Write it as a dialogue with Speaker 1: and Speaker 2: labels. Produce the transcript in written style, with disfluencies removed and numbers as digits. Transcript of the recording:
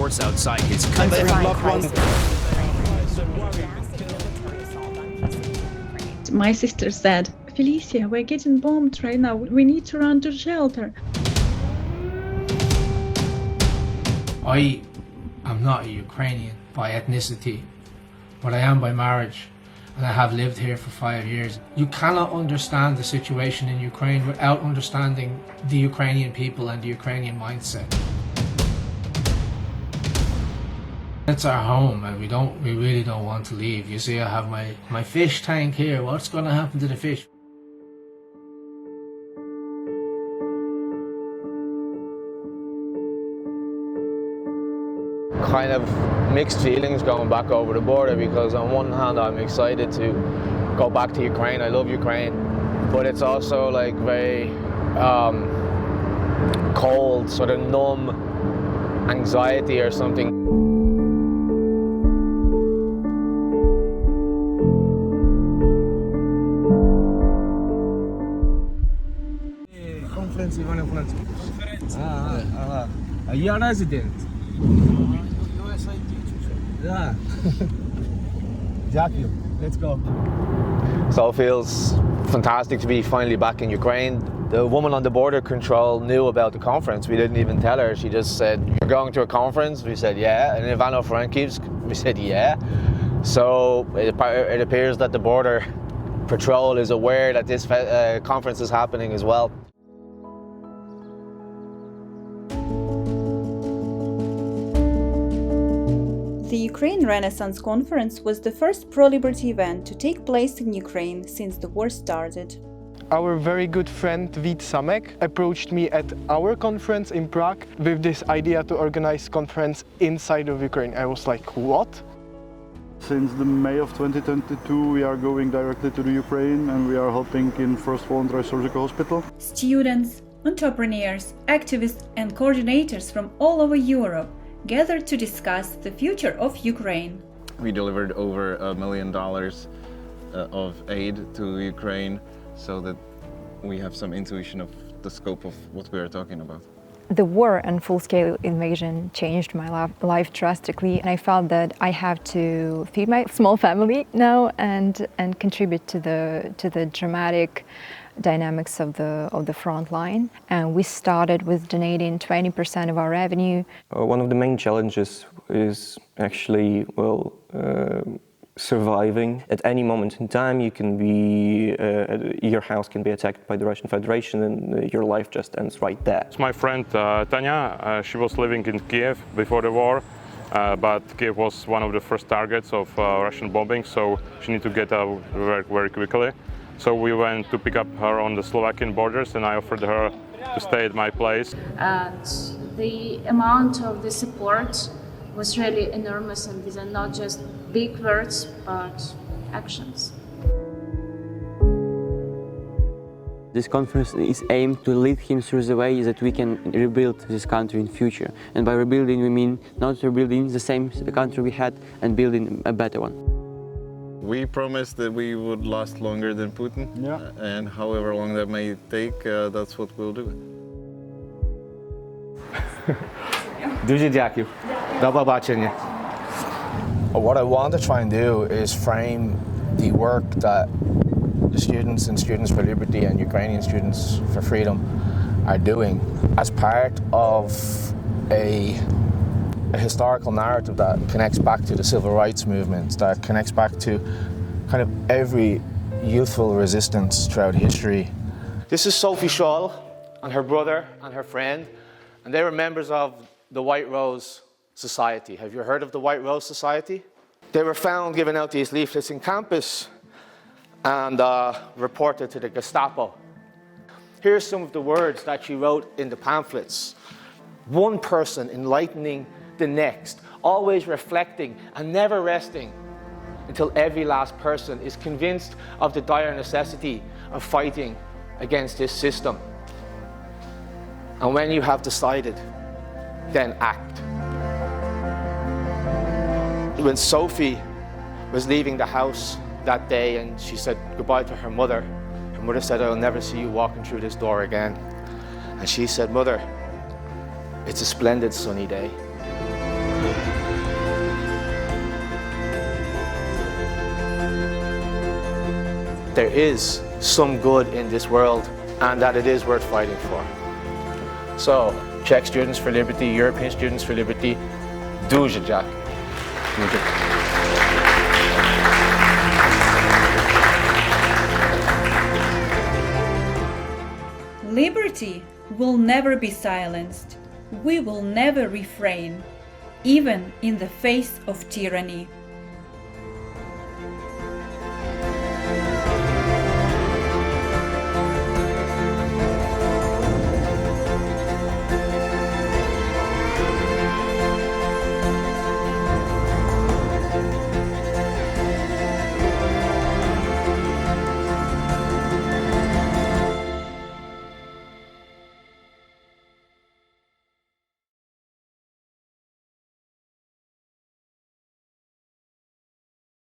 Speaker 1: reports outside his country.
Speaker 2: My sister said, Felicia, we're getting bombed right now. We need to run to shelter.
Speaker 3: I am not a Ukrainian by ethnicity, but I am by marriage, and I have lived here for 5 years. You cannot understand the situation in Ukraine without understanding the Ukrainian people and the Ukrainian mindset. It's our home, and we really don't want to leave. You see, I have my fish tank here. What's going to happen to the fish?
Speaker 4: Kind of mixed feelings going back over the border, because on one hand I'm excited to go back to Ukraine. I love Ukraine, but it's also like very cold, sort of numb anxiety or something.
Speaker 5: Conference Ivano-Frankivsk. Are you a resident? Yeah. Jackie, let's go.
Speaker 4: So it feels fantastic to be finally back in Ukraine. The woman on the border control knew about the conference. We didn't even tell her. She just said, "You're going to a conference?" We said, "Yeah." And in Ivano-Frankivsk, we said, "Yeah." So it appears that the border patrol is aware that this conference is happening as well.
Speaker 6: The Ukrainian Renaissance Conference was the first pro-liberty event to take place in Ukraine since the war started.
Speaker 7: Our very good friend Vít Samek approached me at our conference in Prague with this idea to organize conference inside of Ukraine. I was like, what?
Speaker 8: Since the May of 2022 we are going directly to the Ukraine, and we are helping in First Voluntary Surgical Hospital.
Speaker 6: Students, entrepreneurs, activists and coordinators from all over Europe gathered to discuss the future of Ukraine.
Speaker 9: We delivered over $1 million of aid to Ukraine, so that we have some intuition of the scope of what we are talking about.
Speaker 10: The war and full-scale invasion changed my life drastically, and I felt that I have to feed my small family now and contribute to the dramatic dynamics of the front line. And we started with donating 20% of our revenue.
Speaker 11: One of the main challenges is actually, surviving. At any moment in time, you can be, your house can be attacked by the Russian Federation, and your life just ends right there.
Speaker 12: It's my friend Tanya. She was living in Kiev before the war, but Kiev was one of the first targets of Russian bombing, so she needed to get out very, very quickly. So we went to pick up her on the Slovakian borders, and I offered her to stay at my place.
Speaker 13: And the amount of the support was really enormous, and these are not just big words, but actions.
Speaker 14: This conference is aimed to lead him through the way that we can rebuild this country in future. And by rebuilding, we mean not rebuilding the same country we had and building a better one.
Speaker 9: We promised that we would last longer than Putin, and however long that may take, that's what we'll do.
Speaker 4: Дуже дякую. До побачення. What I want to try and do is frame the work that the students in Students for Liberty and Ukrainian Students for Freedom are doing as part of a historical narrative that connects back to the civil rights movement, that connects back to kind of every youthful resistance throughout history. This is Sophie Scholl and her brother and her friend, and they were members of the White Rose Society. Have you heard of the White Rose Society? They were found giving out these leaflets in campus and reported to the Gestapo. Here's some of the words that she wrote in the pamphlets. One person enlightening the next, always reflecting and never resting until every last person is convinced of the dire necessity of fighting against this system. And when you have decided, then act. When Sophie was leaving the house that day and she said goodbye to her mother said, "I'll never see you walking through this door again." And she said, "Mother, it's a splendid sunny day." there is some good in this world and that it is worth fighting for. So, Czech Students for Liberty, European Students for Liberty, дуже дякую.
Speaker 6: Liberty will never be silenced. We will never refrain, even in the face of tyranny.